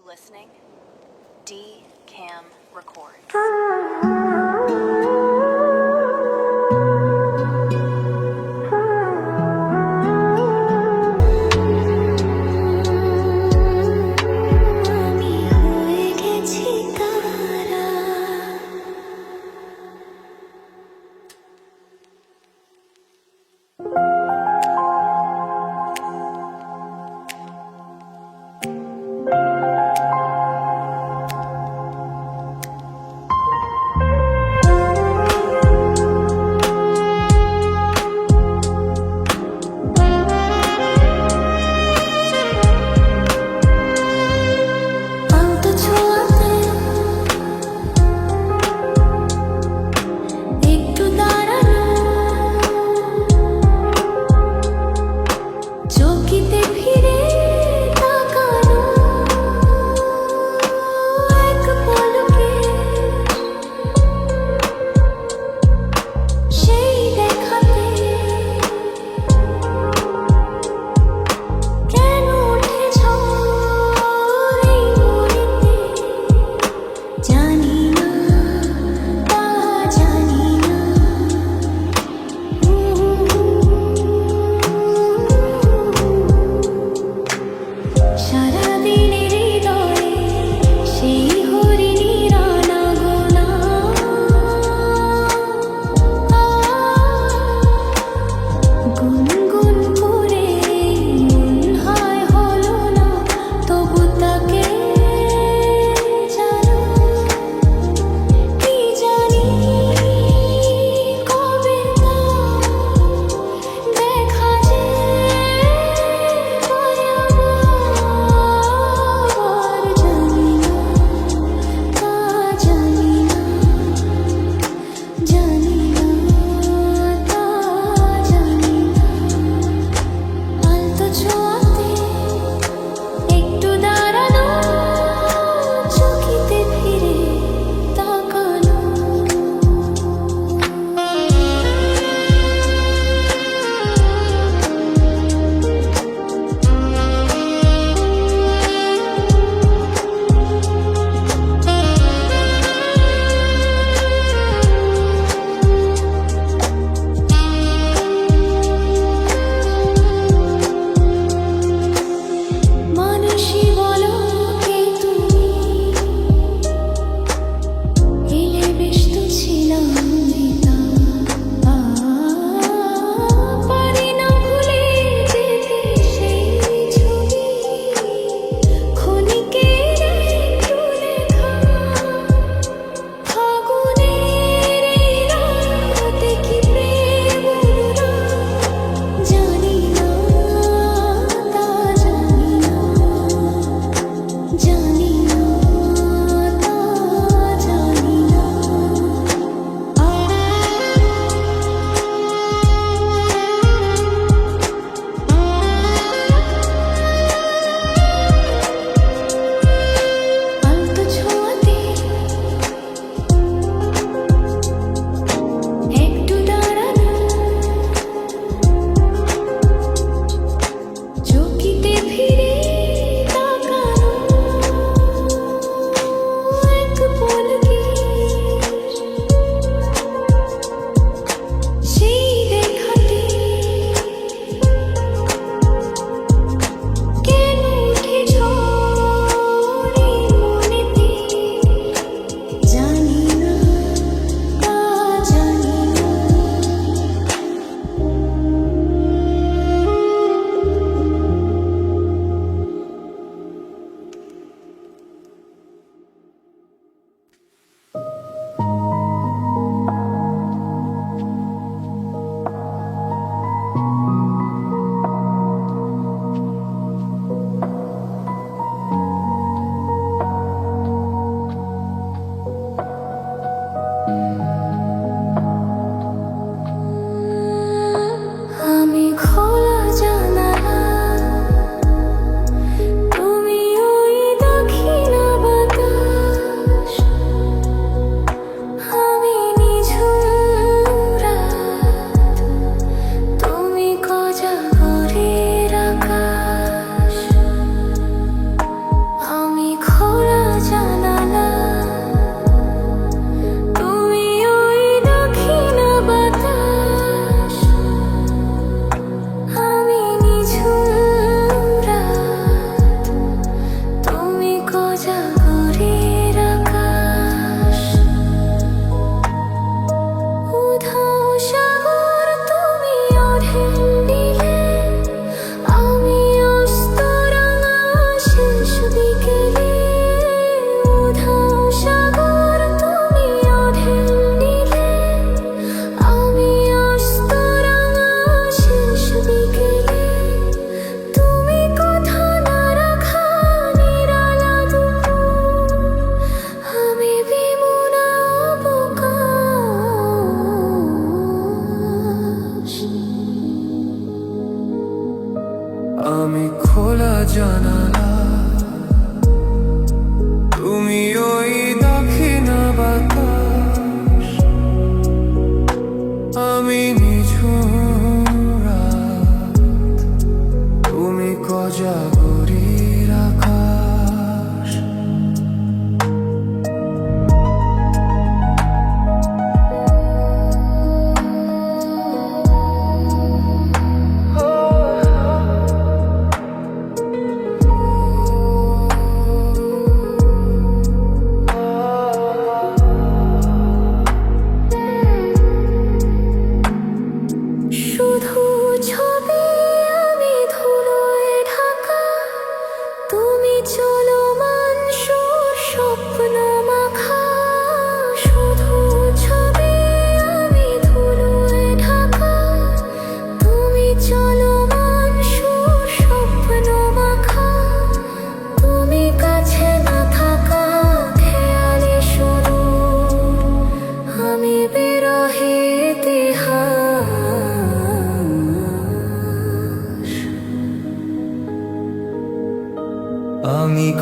listening? D-Cam Records.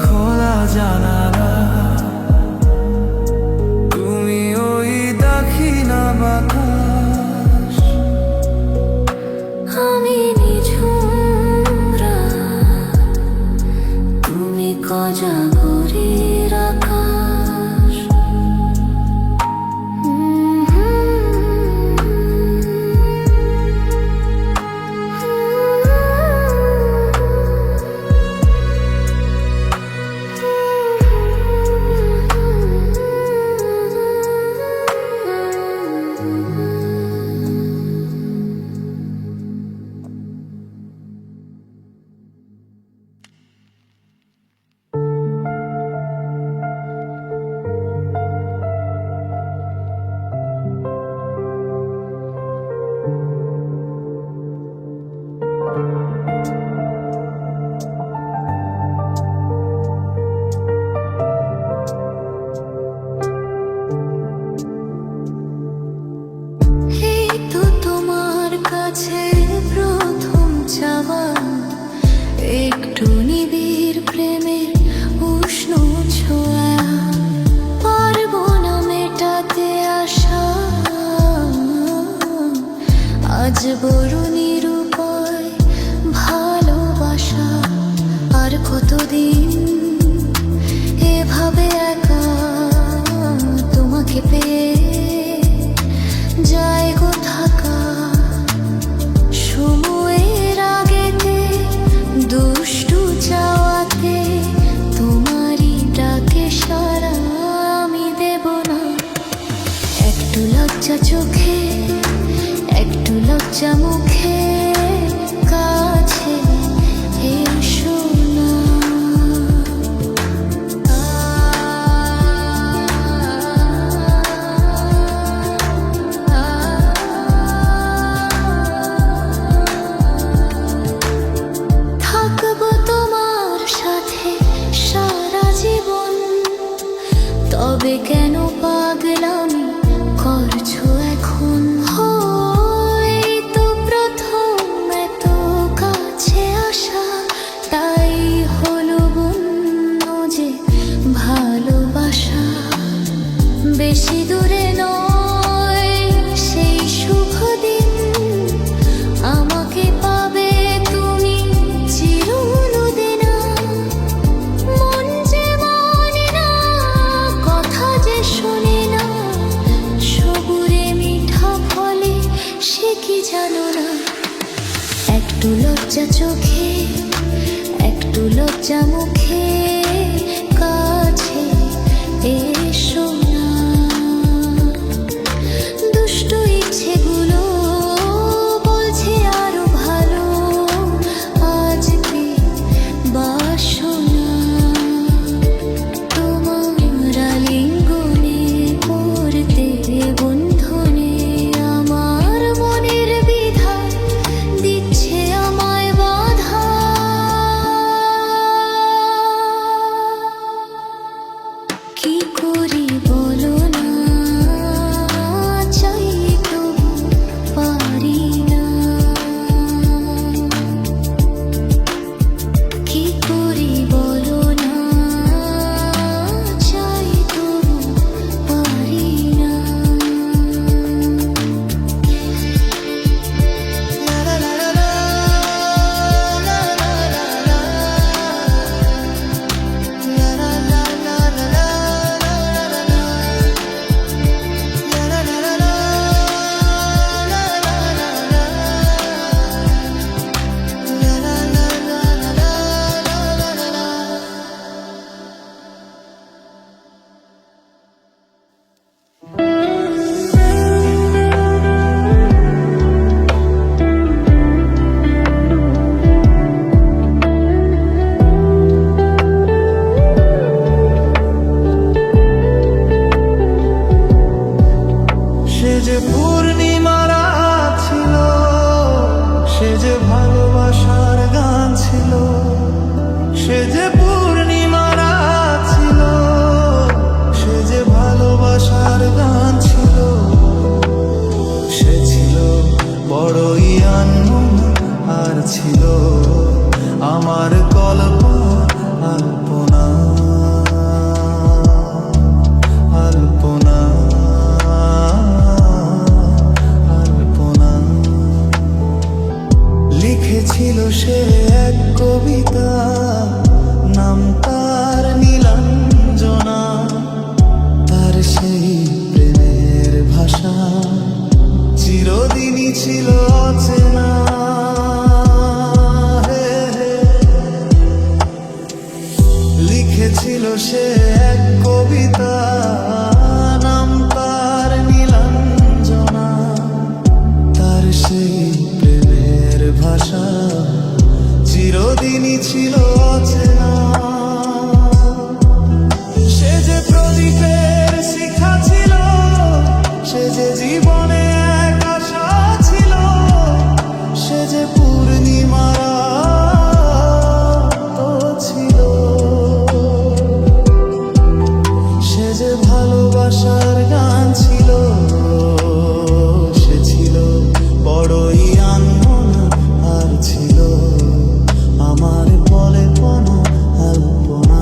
খোলা জানালা, তুমি ওই দাক্ষিণা বাতাস, আমি নিঝুম রাত, তুমি কোজাগরীর আকাশ। এই তো তোমার কাছে প্রথম চাওয়া, একটু নিবিড় প্রেমের উষ্ণ ছোঁয়া। পারবো না মেটাতে আশা, আজ বড় নিরুপায় ভালোবাসা। আর কতদিন এভাবে একা তোমাকে পেয়ে যায় গো থাকা। সময়ের আগেতে দুষ্টু চাওয়াতে তোমারই ডাকে সারা আমি দেব না। একটু লজ্জা চোখে, একটু লজ্জা মুখে, কাছে এসো না। থাকবো তোমার সাথে সারা জীবন, তবে কেন পাগলামি করছো এখন? এই তো প্রথম এত কাছে আসা, তাই হলো বন্য যে ভালোবাসা। বেশি দূরে নয় সেই শুভ দিন, আমাকে পাবে তুমি চিরদিনা। মন যে মানে না, কথা যে শোনে না, সবুরে মিঠা ফলে সে কি জানো না। একটু লজ্জা চোখে, একটু লজ্জা মুখে, কাছে এসো না। দুষ্ট ইচ্ছেগুলো বলছে আরো ভালো, আজকে বাসনা। তোমার আলিঙ্গনে পড়তে বন্ধনে আমার মনের বিধা, দিচ্ছে আমায় বাধা। সে এক কবিতা, নাম তার নীলাঞ্জনা। তার সেই প্রেমের ভাষা চিরদিনই ছিল অচেনা। সে যে প্রদীপের শিখা ছিল, সে যে জীবনে এক আশা ছিল, সে যে পূর্ণিমার আলো ছিল, সে যে ভালোবাসার গান ছিল, সে ছিল বড়ই আনমনা, আর ছিল আমার বলে পনা আলপনা।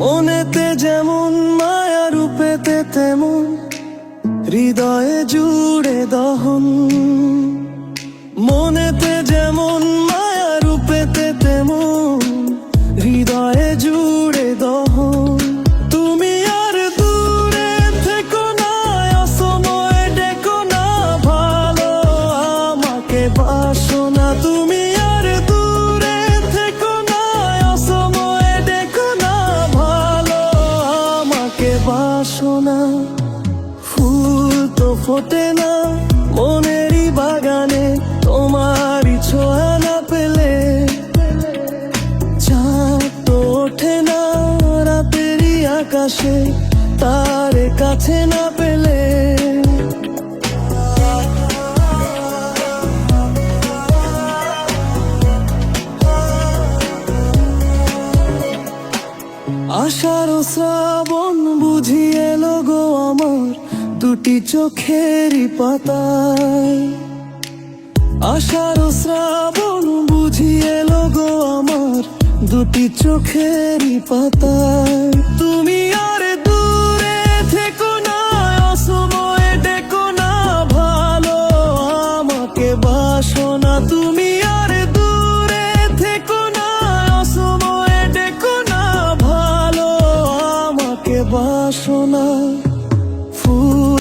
মনেতে যেমন মায়া, রূপেতে তেমন হৃদয়ে জুড়ে দহন। মনেতে যেমন মায়া, রূপেতে তেমন হৃদয়ে জুড়ে দহন। তুমি আর দূরে থেকো না, অসময়ে ডেকো না, ভালো আমাকে বাসো না। তুমি আর দূরে থেকো না, অসময়ে ডেকো না, ভালো আমাকে বাসো না। ফুল তো ফোটে না মনেরই বাগানে, তোমারই ছোঁয়া না পেলে। চাঁদ তো ওঠে না রাতেরই আকাশে, তার কাছে না পেলে। আষাঢ় শ্রাবণ বুঝি এলো গো আমার দুটি চোখেরই পাতায়। আষাঢ় শ্রাবণ বুঝি এলো গো আমার দুটি চোখেরই পাতায়। তুমি আর দূরে থেকো না, অসময়ে ডেকো না, ভালো আমাকে বাসো না। তুমি আর দূরে থেকো না, অসময়ে ডেকো না, ভালো আমাকে বাসো না। ফুল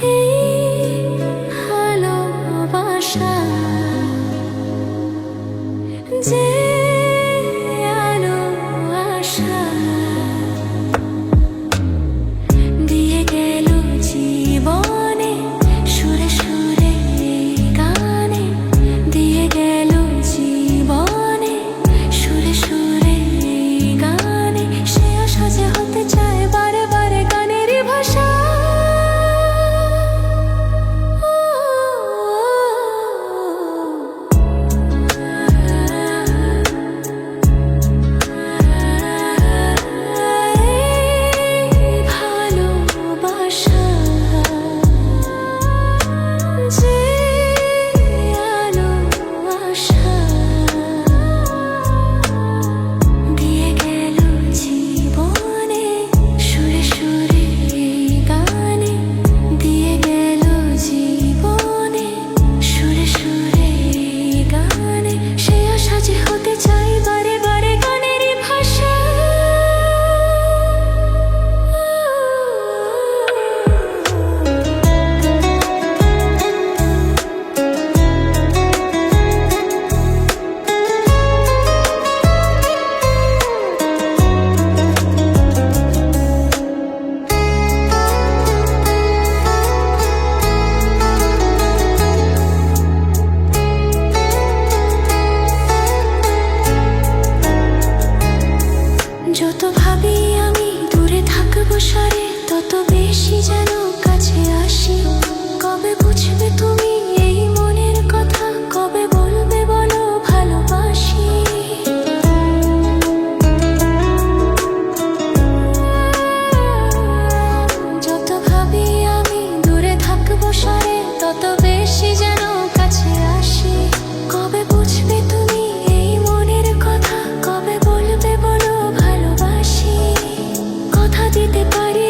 এই তত বেশি যেন কাছে আসি। কবে বুঝবে তুমি এই মনের কথা, কবে বলবে বলো ভালোবাসি। যত ভাবি আমি দূরে থাকবো সারে, তত বেশি যেন কাছে আসি। কবে বুঝবে তুমি এই মনের কথা, কবে বলবে বলো ভালোবাসি। কথা দিতে পারি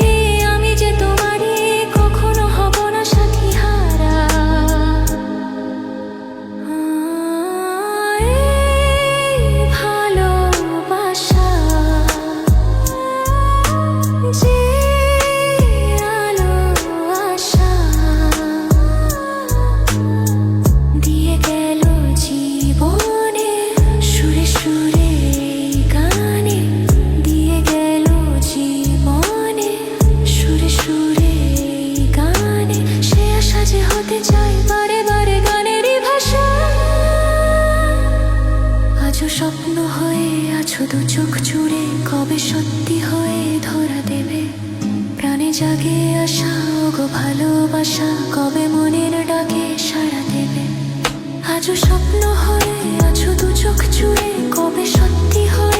আমি যে তোমারই, কখনো হব না সাথী হারা। এই ভালোবাসা যে আলো আশা দিয়ে গেল জীবনে, সুরে সুরে এই গানে দিয়ে গেল জীবনে, সুরে সুরে এই গানে। সে আশা যে হতে চাই বারে বারে গানেরই ভাষা। আজও স্বপ্ন হয়ে আছো দু চোখ জুড়ে, কবে সত্যি হয়ে ধরা দেবে। প্রাণে জাগে আশা ওগো ভালোবাসা, কবে মনের ডাকে সাড়া দেবে। আজও স্বপ্ন হয়ে আছো দু চোখ জুড়ে, কবে সত্যি হয়ে